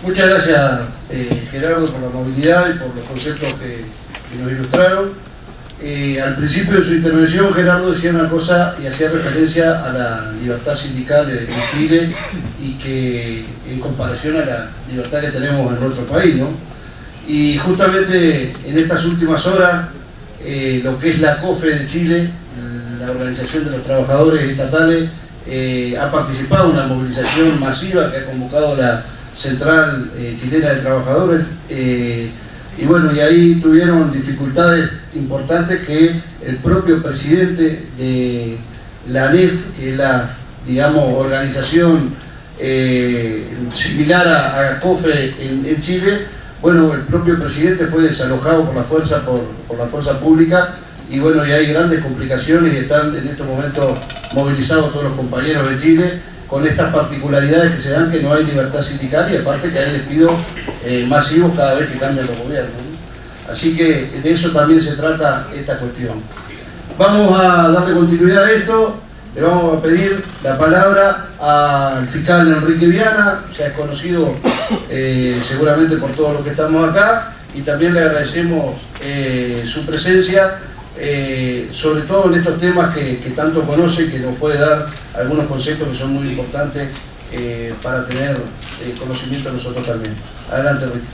Muchas gracias, Gerardo, por la movilidad y por los conceptos que nos ilustraron. Al principio de su intervención, Gerardo decía una cosa y hacía referencia a la libertad sindical en Chile y que en comparación a la libertad que tenemos en nuestro país, ¿no? Y justamente en estas últimas horas, lo que es la COFE de Chile, la Organización de los Trabajadores Estatales, ha participado en una movilización masiva que ha convocado la Central Chilena de Trabajadores, y bueno, y ahí tuvieron dificultades importantes que el propio presidente de la ANEF, que es la, digamos, organización similar a COFE en Chile, bueno, el propio presidente fue desalojado por la fuerza pública, y bueno, y hay grandes complicaciones y están en estos momentos movilizados todos los compañeros de Chile con estas particularidades que se dan, que no hay libertad sindical y aparte que hay despidos masivos cada vez que cambian los gobiernos, ¿no? Así que de eso también se trata esta cuestión. Vamos a darle continuidad a esto, le vamos a pedir la palabra al fiscal Enrique Viana, ya es conocido seguramente por todos los que estamos acá, y también le agradecemos su presencia, sobre todo en estos temas que tanto conoce, que nos puede dar algunos conceptos que son muy importantes para tener conocimiento nosotros también. Adelante, Enrique.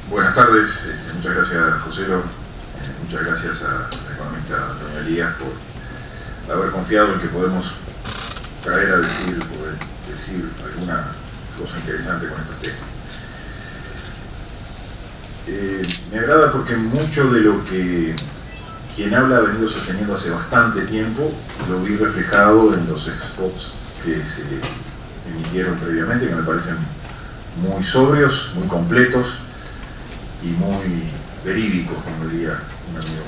Buenas tardes, muchas gracias, Joselo, muchas gracias al economista Antonio Elías por haber confiado en que podemos traer a decir alguna cosa interesante con estos temas. Me agrada porque mucho de lo que quien habla ha venido sosteniendo hace bastante tiempo lo vi reflejado en los spots que se emitieron previamente, que me parecen muy sobrios, muy completos y muy verídicos, como diría un amigo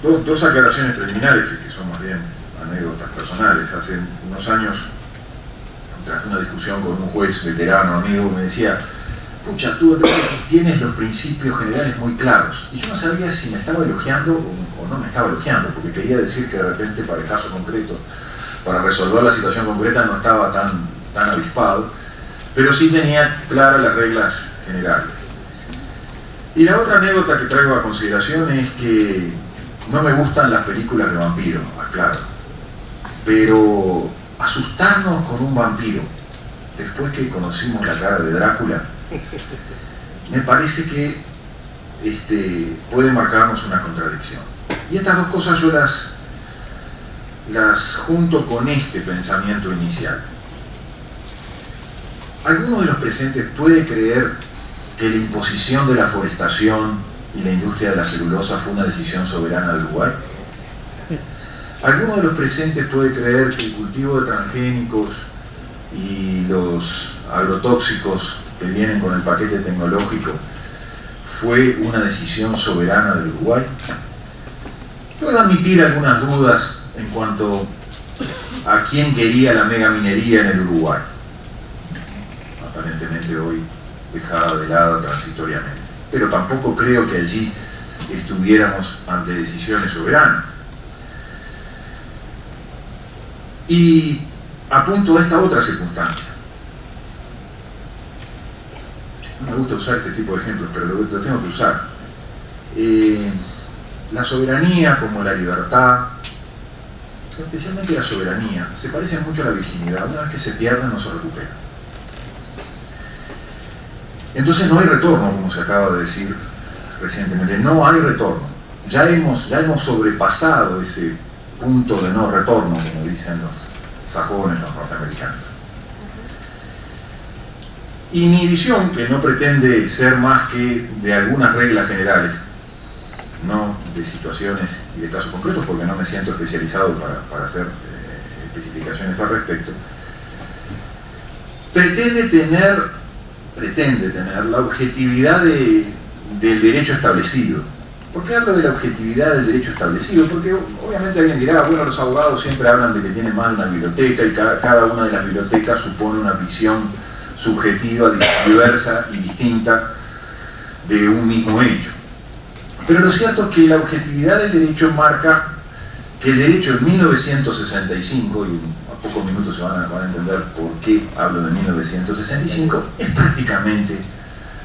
mío. Dos aclaraciones preliminares que son más bien anécdotas personales. Hace unos años, tras una discusión con un juez veterano, amigo, me decía: pucha, tú tienes los principios generales muy claros. Y yo no sabía si me estaba elogiando o no me estaba elogiando, porque quería decir que de repente para el caso concreto, para resolver la situación concreta, no estaba tan avispado, pero sí tenía claras las reglas generales. Y la otra anécdota que traigo a consideración es que no me gustan las películas de vampiros, aclaro, pero asustarnos con un vampiro después que conocimos la cara de Drácula, me parece que puede marcarnos una contradicción. Y estas dos cosas yo las junto con este pensamiento inicial. ¿Alguno de los presentes puede creer que la imposición de la forestación y la industria de la celulosa fue una decisión soberana de Uruguay? ¿Alguno de los presentes puede creer que el cultivo de transgénicos y los agrotóxicos que vienen con el paquete tecnológico fue una decisión soberana del Uruguay? Puedo admitir algunas dudas en cuanto a quién quería la megaminería en el Uruguay, aparentemente hoy dejada de lado transitoriamente, pero tampoco creo que allí estuviéramos ante decisiones soberanas. Y apunto a esta otra circunstancia. No me gusta usar este tipo de ejemplos, pero lo tengo que usar. La soberanía como la libertad, especialmente la soberanía, se parecen mucho a la virginidad. Una vez que se pierde no se recupera. Entonces no hay retorno, como se acaba de decir recientemente. No hay retorno. Ya hemos sobrepasado ese punto de no retorno, como dicen los sajones, los norteamericanos. Y mi visión, que no pretende ser más que de algunas reglas generales, no de situaciones y de casos concretos, porque no me siento especializado para hacer especificaciones al respecto, pretende tener la objetividad del derecho establecido. ¿Por qué hablo de la objetividad del derecho establecido? Porque obviamente alguien dirá, bueno, los abogados siempre hablan de que tienen más de una biblioteca y cada una de las bibliotecas supone una visión subjetiva, diversa y distinta de un mismo hecho. Pero lo cierto es que la objetividad del derecho marca que el derecho de 1965, y a pocos minutos se van a entender por qué hablo de 1965, es prácticamente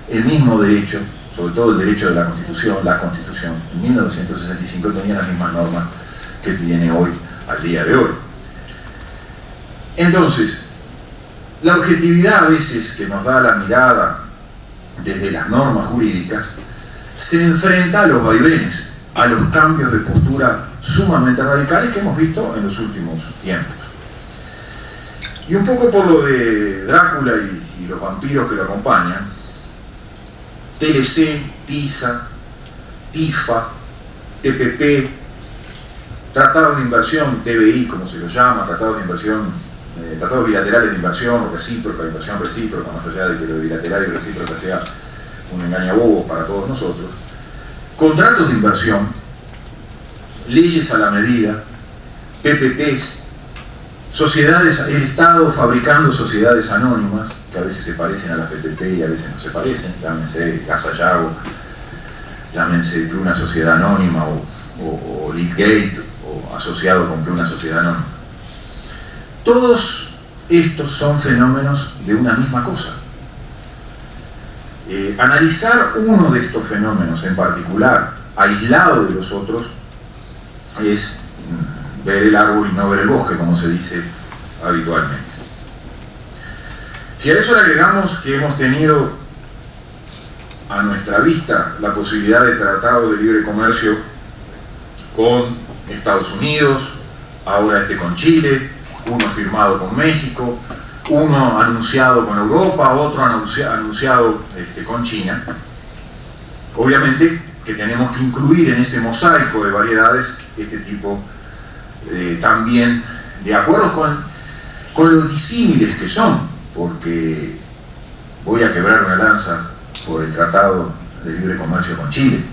el mismo derecho, sobre todo el derecho de la Constitución. La Constitución en 1965 tenía las mismas normas que tiene hoy, al día de hoy. Entonces, la objetividad a veces que nos da la mirada desde las normas jurídicas se enfrenta a los vaivenes, a los cambios de postura sumamente radicales que hemos visto en los últimos tiempos. Y un poco por lo de Drácula y los vampiros que lo acompañan, TLC, TISA, TIFA, TPP, tratados de inversión, TBI como se lo llama, tratados de inversión, tratados bilaterales de inversión o recíproca, inversión recíproca, más allá de que lo bilateral y recíproca sea un engañabobo para todos nosotros, contratos de inversión, leyes a la medida, PPPs, sociedades, el Estado fabricando sociedades anónimas, que a veces se parecen a las PPP y a veces no se parecen, llámense Casa Yago, llámense Pluna Sociedad Anónima o Leadgate, o asociado con Pluna Sociedad Anónima. Todos estos son fenómenos de una misma cosa. Analizar uno de estos fenómenos en particular, aislado de los otros, es ver el árbol y no ver el bosque, como se dice habitualmente. Si a eso le agregamos que hemos tenido a nuestra vista la posibilidad de tratado de libre comercio con Estados Unidos, ahora con Chile, uno firmado con México, uno anunciado con Europa, otro anunciado con China, obviamente que tenemos que incluir en ese mosaico de variedades este tipo también de acuerdos con los disímiles que son, porque voy a quebrar una lanza por el tratado de libre comercio con Chile.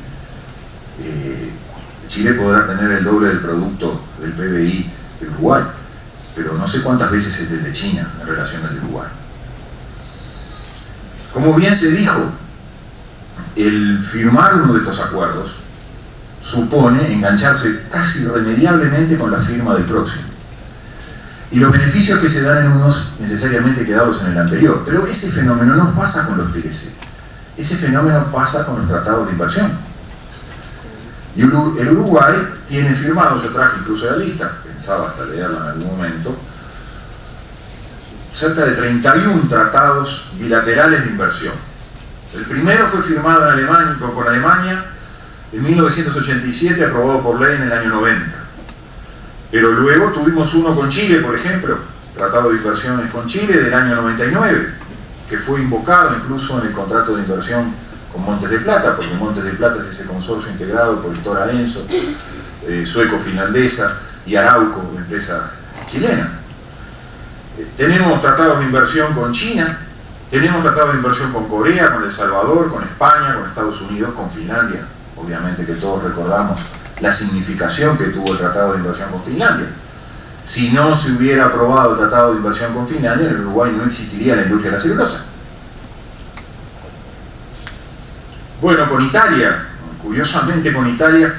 Chile podrá tener el doble del producto del PBI de Uruguay, pero no sé cuántas veces es desde China en relación al de Uruguay. Como bien se dijo, el firmar uno de estos acuerdos supone engancharse casi irremediablemente con la firma del próximo. Y los beneficios que se dan en unos necesariamente quedados en el anterior. Pero ese fenómeno no pasa con los TLC. Ese fenómeno pasa con los tratados de inversión. Y el Uruguay tiene firmado, yo traje incluso la lista, pensaba hasta leerla en algún momento, cerca de 31 tratados bilaterales de inversión. El primero fue firmado en Alemania, con Alemania en 1987, aprobado por ley en el año 90. Pero luego tuvimos uno con Chile, por ejemplo, tratado de inversiones con Chile del año 99, que fue invocado incluso en el contrato de inversión con Montes de Plata, porque Montes de Plata es ese consorcio integrado por Stora Enso, sueco-finlandesa, y Arauco, empresa chilena. Tenemos tratados de inversión con China, tenemos tratados de inversión con Corea, con El Salvador, con España, con Estados Unidos, con Finlandia. Obviamente que todos recordamos la significación que tuvo el tratado de inversión con Finlandia. Si no se hubiera aprobado el tratado de inversión con Finlandia, en el Uruguay no existiría la industria de la celulosa. Bueno, con Italia, curiosamente con Italia,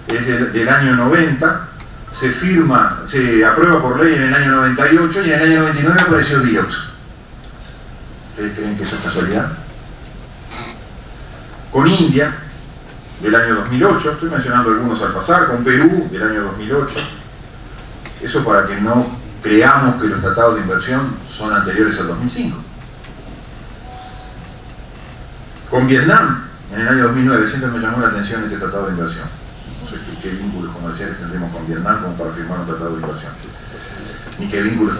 es del año 90, se aprueba por ley en el año 98 y en el año 99 apareció Diox. ¿Ustedes creen que eso es casualidad? Con India, del año 2008, estoy mencionando algunos al pasar, con Perú, del año 2008, eso para que no creamos que los tratados de inversión son anteriores al 2005. Con Vietnam, en el año 2009, siempre me llamó la atención ese tratado de inversión. No sé qué vínculos comerciales tendremos con Vietnam como para firmar un tratado de inversión, ni qué vínculos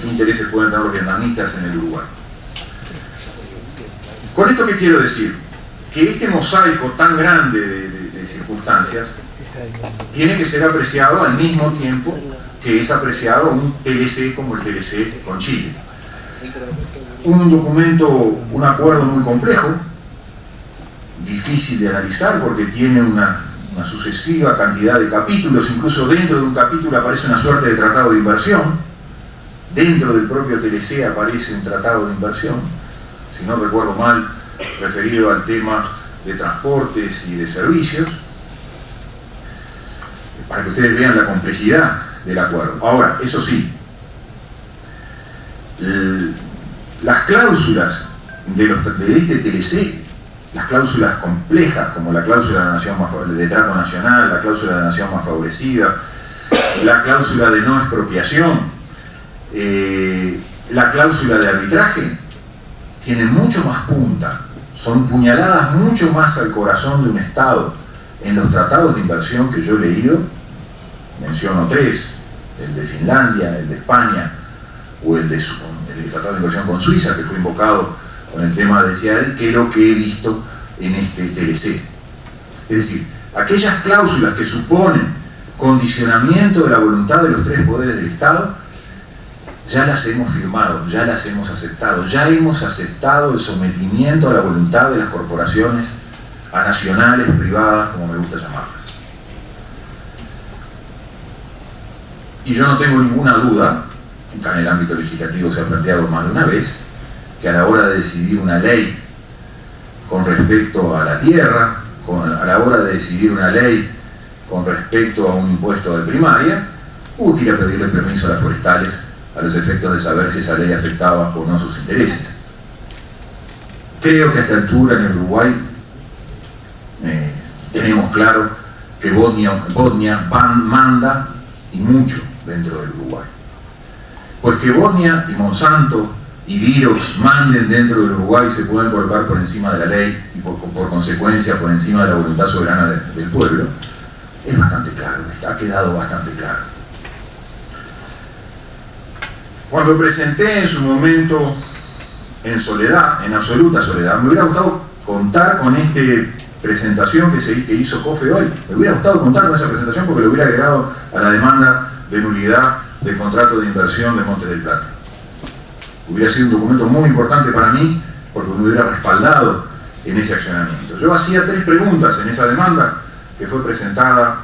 qué intereses pueden tener los vietnamitas en el Uruguay. ¿Con esto qué quiero decir? Que este mosaico tan grande de circunstancias tiene que ser apreciado al mismo tiempo que es apreciado un TLC como el TLC con Chile. Un documento, un acuerdo muy complejo, difícil de analizar porque tiene una sucesiva cantidad de capítulos, incluso dentro de un capítulo aparece una suerte de tratado de inversión, dentro del propio TLC aparece un tratado de inversión, si no recuerdo mal, referido al tema de transportes y de servicios. para que ustedes vean la complejidad del acuerdo. Ahora, eso sí, las cláusulas de este TLC, las cláusulas complejas, como la cláusula de la nación de trato nacional, la cláusula de la nación más favorecida, la cláusula de no expropiación, la cláusula de arbitraje, tienen mucho más punta, son puñaladas mucho más al corazón de un Estado. En los tratados de inversión que yo he leído, menciono 3, el de Finlandia, el de España, o el tratado de inversión con Suiza, que fue invocado con el tema de CIAD, que es lo que he visto en este TLC. Es decir, aquellas cláusulas que suponen condicionamiento de la voluntad de los 3 poderes del Estado, ya las hemos firmado, ya las hemos aceptado, ya hemos aceptado el sometimiento a la voluntad de las corporaciones, a nacionales, privadas, como me gusta llamarlas. Y yo no tengo ninguna duda, que en el ámbito legislativo se ha planteado más de una vez, que a la hora de decidir una ley con respecto a la tierra, a la hora de decidir una ley con respecto a un impuesto de primaria, hubo que ir a pedirle permiso a las forestales a los efectos de saber si esa ley afectaba o no sus intereses. Creo que a esta altura en el Uruguay tenemos claro que Bosnia manda y mucho dentro del Uruguay. Pues que Bosnia y Monsanto y Virox manden dentro del Uruguay, se pueden colocar por encima de la ley y por consecuencia por encima de la voluntad soberana del pueblo, es bastante claro, ha quedado bastante claro. Cuando presenté en su momento en soledad, en absoluta soledad, me hubiera gustado contar con esta presentación que hizo COFE hoy. Me hubiera gustado contar con esa presentación porque lo hubiera agregado a la demanda de nulidad del contrato de inversión de Montes del Plata. Hubiera sido un documento muy importante para mí porque me hubiera respaldado en ese accionamiento. Yo hacía 3 preguntas en esa demanda que fue presentada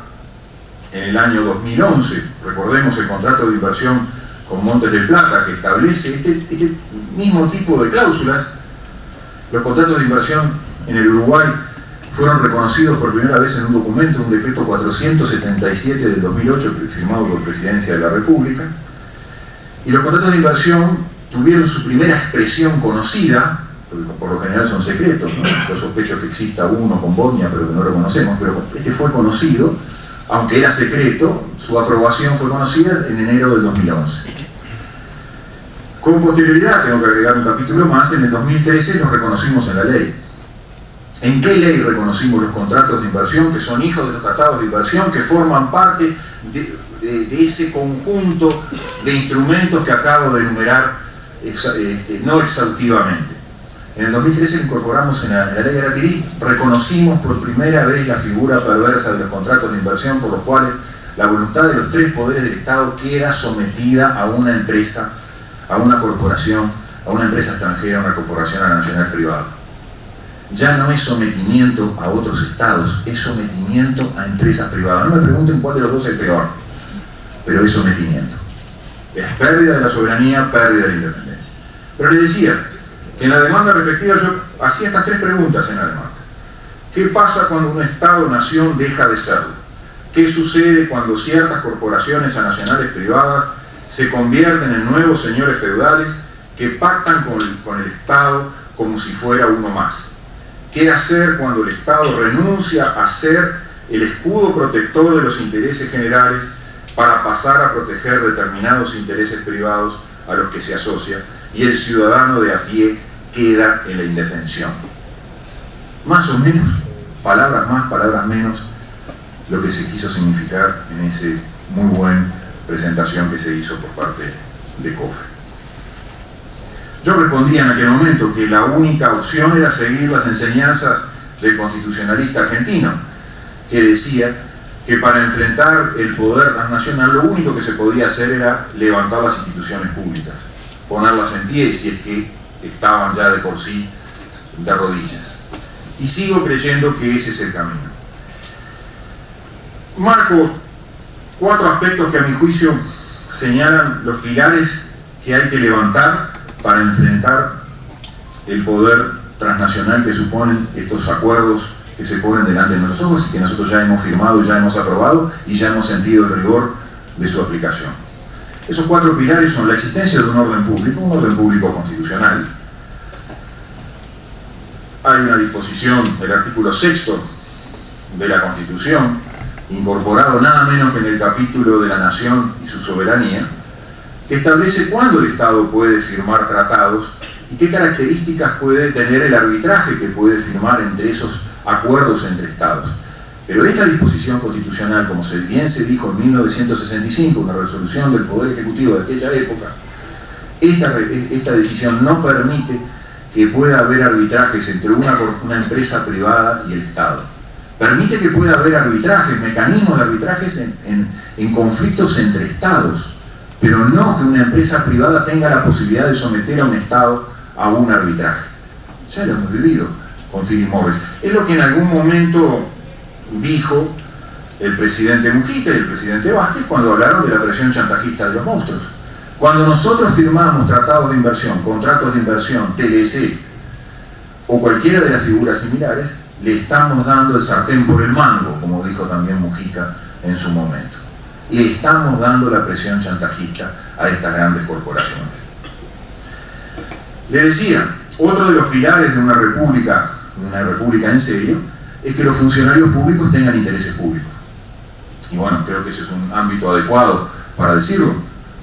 en el año 2011. Recordemos el contrato de inversión con Montes del Plata, que establece este mismo tipo de cláusulas. Los contratos de inversión en el Uruguay fueron reconocidos por primera vez en un documento, un decreto 477 del 2008, firmado por Presidencia de la República. Y los contratos de inversión tuvieron su primera expresión conocida, porque por lo general son secretos, ¿no? Yo sospecho que exista uno con Bosnia, pero que no lo conocemos, pero este fue conocido, aunque era secreto, su aprobación fue conocida en enero del 2011. Con posterioridad, tengo que agregar un capítulo más, en el 2013 los reconocimos en la ley. ¿En qué ley reconocimos los contratos de inversión, que son hijos de los tratados de inversión, que forman parte de ese conjunto de instrumentos que acabo de enumerar no exhaustivamente? En el 2013 lo incorporamos en la ley Araquirí, reconocimos por primera vez la figura perversa de los contratos de inversión por los cuales la voluntad de los 3 poderes del Estado queda sometida a una empresa, a una corporación, a una empresa extranjera, a una corporación, a la nacional privada. Ya no es sometimiento a otros estados, es sometimiento a empresas privadas. No me pregunten cuál de los dos es peor, pero es sometimiento. Es pérdida de la soberanía, pérdida de la independencia. Pero les decía que en la demanda respectiva yo hacía estas 3 preguntas en la demanda. ¿Qué pasa cuando un Estado-nación deja de serlo? ¿Qué sucede cuando ciertas corporaciones nacionales privadas se convierten en nuevos señores feudales que pactan con el Estado como si fuera uno más? ¿Qué hacer cuando el Estado renuncia a ser el escudo protector de los intereses generales para pasar a proteger determinados intereses privados a los que se asocia y el ciudadano de a pie queda en la indefensión? Más o menos, palabras más, palabras menos, lo que se quiso significar en esa muy buena presentación que se hizo por parte de COFE. Yo respondía en aquel momento que la única opción era seguir las enseñanzas del constitucionalista argentino, que decía que para enfrentar el poder transnacional lo único que se podía hacer era levantar las instituciones públicas, ponerlas en pie si es que estaban ya de por sí de rodillas. Y sigo creyendo que ese es el camino. Marco 4 aspectos que a mi juicio señalan los pilares que hay que levantar para enfrentar el poder transnacional que suponen estos acuerdos que que se ponen delante de nuestros ojos y que nosotros ya hemos firmado, ya hemos aprobado y ya hemos sentido el rigor de su aplicación. Esos 4 pilares son la existencia de un orden público constitucional. Hay una disposición del artículo 6º de la Constitución, incorporado nada menos que en el capítulo de la Nación y su soberanía, que establece cuándo el Estado puede firmar tratados y qué características puede tener el arbitraje que puede firmar entre esos acuerdos entre Estados. Pero esta disposición constitucional, como bien se dijo en 1965, una resolución del Poder Ejecutivo de aquella época, esta decisión no permite que pueda haber arbitrajes entre una empresa privada y el Estado. Permite que pueda haber arbitrajes, mecanismos de arbitrajes en conflictos entre Estados, pero no que una empresa privada tenga la posibilidad de someter a un Estado a un arbitraje. Ya lo hemos vivido con Philip Morris. Es lo que en algún momento dijo el presidente Mujica y el presidente Vázquez cuando hablaron de la presión chantajista de los monstruos. Cuando nosotros firmamos tratados de inversión, contratos de inversión, TLC o cualquiera de las figuras similares, le estamos dando el sartén por el mango, como dijo también Mujica en su momento. Le estamos dando la presión chantajista a estas grandes corporaciones. Le decía, otro de los pilares de una república en serio, es que los funcionarios públicos tengan intereses públicos. Y bueno, creo que ese es un ámbito adecuado para decirlo,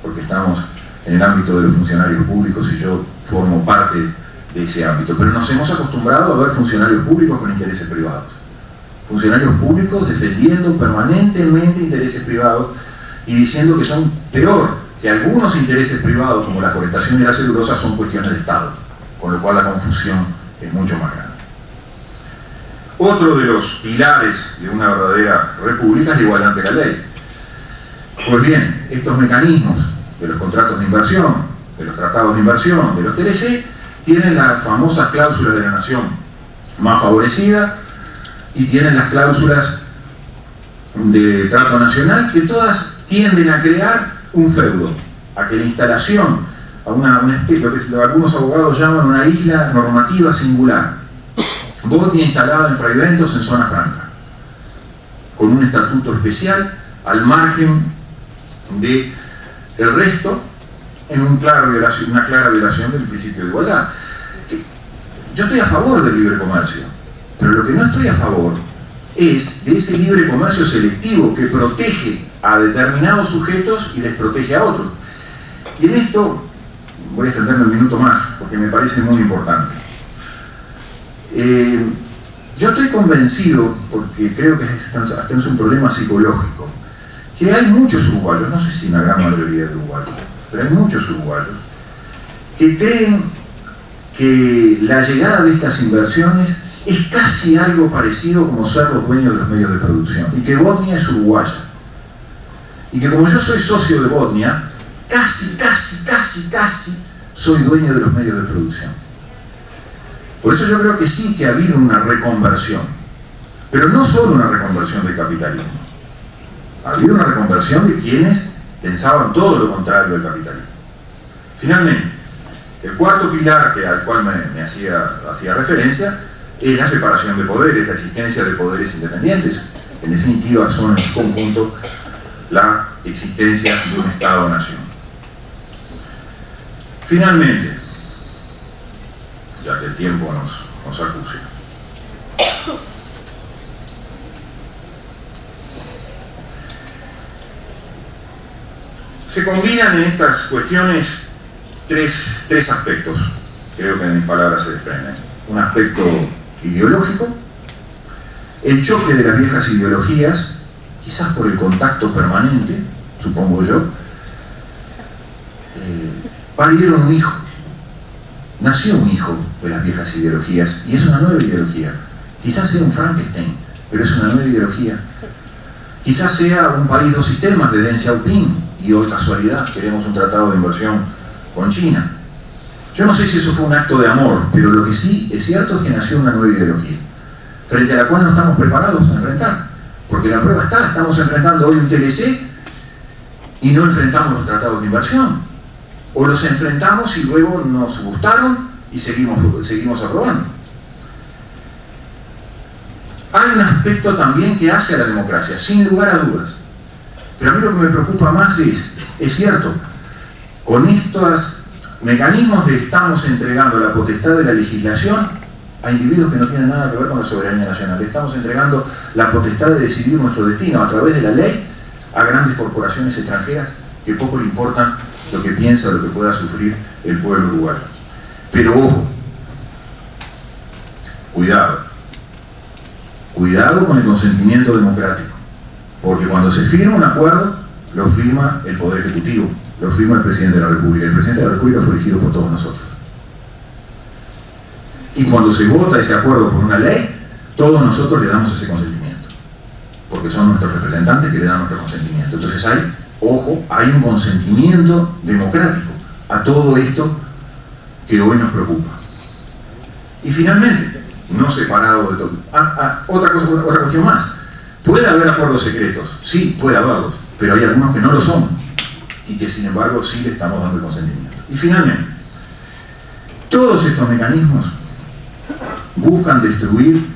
porque estamos en el ámbito de los funcionarios públicos y yo formo parte de ese ámbito. Pero nos hemos acostumbrado a ver funcionarios públicos con intereses privados. Funcionarios públicos defendiendo permanentemente intereses privados y diciendo que son peor que algunos intereses privados, como la forestación y la celulosa, son cuestiones de Estado, con lo cual la confusión es mucho más grande. Otro de los pilares de una verdadera república es la igualdad ante la ley. Pues bien, estos mecanismos de los contratos de inversión, de los tratados de inversión, de los TLC, tienen las famosas cláusulas de la nación más favorecida y tienen las cláusulas de trato nacional, que todas tienden a crear un feudo, a que la instalación, a una especie, lo que algunos abogados llaman una isla normativa singular, Botnia instalada en Fraiventos, en zona franca, con un estatuto especial al margen del resto, en una clara violación del principio de igualdad. Yo estoy a favor del libre comercio, pero lo que no estoy a favor es de ese libre comercio selectivo que protege a determinados sujetos y desprotege a otros. Y en esto voy a extenderme un minuto más, porque me parece muy importante. Yo estoy convencido, porque creo que hasta es un problema psicológico, que hay muchos uruguayos, no sé si una gran mayoría de uruguayos, pero hay muchos uruguayos que creen que la llegada de estas inversiones es casi algo parecido como ser los dueños de los medios de producción, y que Botnia es uruguaya, y que como yo soy socio de Botnia, casi soy dueño de los medios de producción. Por eso yo creo que sí que ha habido una reconversión, pero no solo una reconversión del capitalismo. Ha habido una reconversión de quienes pensaban todo lo contrario del capitalismo. Finalmente, el cuarto pilar al cual me hacía referencia es la separación de poderes, la existencia de poderes independientes. En definitiva, son en su conjunto la existencia de un Estado-nación. Finalmente, ya que el tiempo nos acuse, se combinan en estas cuestiones tres aspectos, creo que de mis palabras se desprenden. Un aspecto ideológico, el choque de las viejas ideologías, quizás por el contacto permanente, supongo yo, parieron un hijo, nació un hijo de las viejas ideologías, y es una nueva ideología. Quizás sea un Frankenstein, pero es una nueva ideología. Quizás sea un país dos sistemas de Deng Xiaoping, y hoy casualidad queremos un tratado de inversión con China. Yo no sé si eso fue un acto de amor, pero lo que sí es cierto es que nació una nueva ideología, frente a la cual no estamos preparados a enfrentar, porque la prueba estamos enfrentando hoy un TLC y no enfrentamos los tratados de inversión, o los enfrentamos y luego nos gustaron y seguimos aprobando. hay un aspecto también que hace a la democracia, sin lugar a dudas. Pero a mí lo que me preocupa más es cierto, con estos mecanismos le estamos entregando la potestad de la legislación a individuos que no tienen nada que ver con la soberanía nacional. Le estamos entregando la potestad de decidir nuestro destino a través de la ley a grandes corporaciones extranjeras que poco le importan lo que piensa o lo que pueda sufrir el pueblo uruguayo. Pero ojo, cuidado con el consentimiento democrático, porque cuando se firma un acuerdo, lo firma el Poder Ejecutivo, lo firma el Presidente de la República. El Presidente de la República fue elegido por todos nosotros. Y cuando se vota ese acuerdo por una ley, todos nosotros le damos ese consentimiento, porque son nuestros representantes que le dan nuestro consentimiento. Entonces hay un consentimiento democrático a todo esto que hoy nos preocupa. Y finalmente, no separado de todo. Otra cuestión más. Puede haber acuerdos secretos, sí, puede haberlos, pero hay algunos que no lo son y que sin embargo sí le estamos dando el consentimiento. Y finalmente, todos estos mecanismos buscan destruir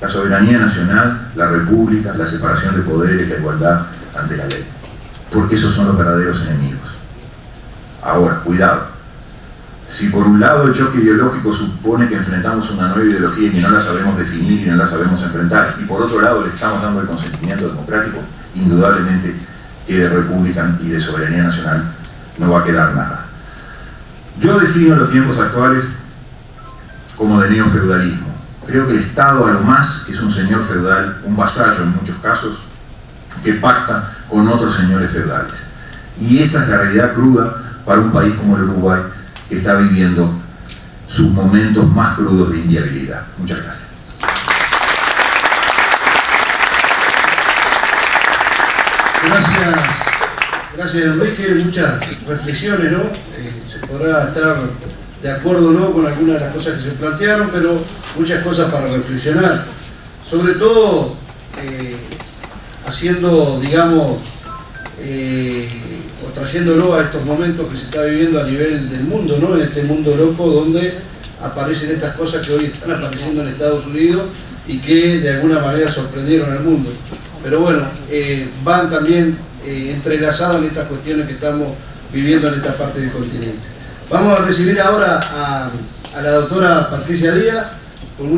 la soberanía nacional, la república, la separación de poderes, la igualdad ante la ley, porque esos son los verdaderos enemigos. Ahora, cuidado. Si por un lado el choque ideológico supone que enfrentamos una nueva ideología y que no la sabemos definir y no la sabemos enfrentar, y por otro lado le estamos dando el consentimiento democrático, indudablemente que de república y de soberanía nacional no va a quedar nada. Yo defino los tiempos actuales como de neofeudalismo. Creo que el Estado a lo más es un señor feudal, un vasallo en muchos casos, que pacta con otros señores feudales. Y esa es la realidad cruda para un país como el Uruguay, que está viviendo sus momentos más crudos de inviabilidad. Muchas gracias. Gracias Enrique, muchas reflexiones, ¿no? Se podrá estar de acuerdo o no con algunas de las cosas que se plantearon, pero muchas cosas para reflexionar. Sobre todo haciendo, digamos, o trayéndolo a estos momentos que se está viviendo a nivel del mundo, ¿no? En este mundo loco donde aparecen estas cosas que hoy están apareciendo en Estados Unidos y que de alguna manera sorprendieron al mundo. Pero bueno, van también entrelazadas en estas cuestiones que estamos viviendo en esta parte del continente. Vamos a recibir ahora a la doctora Patricia Díaz.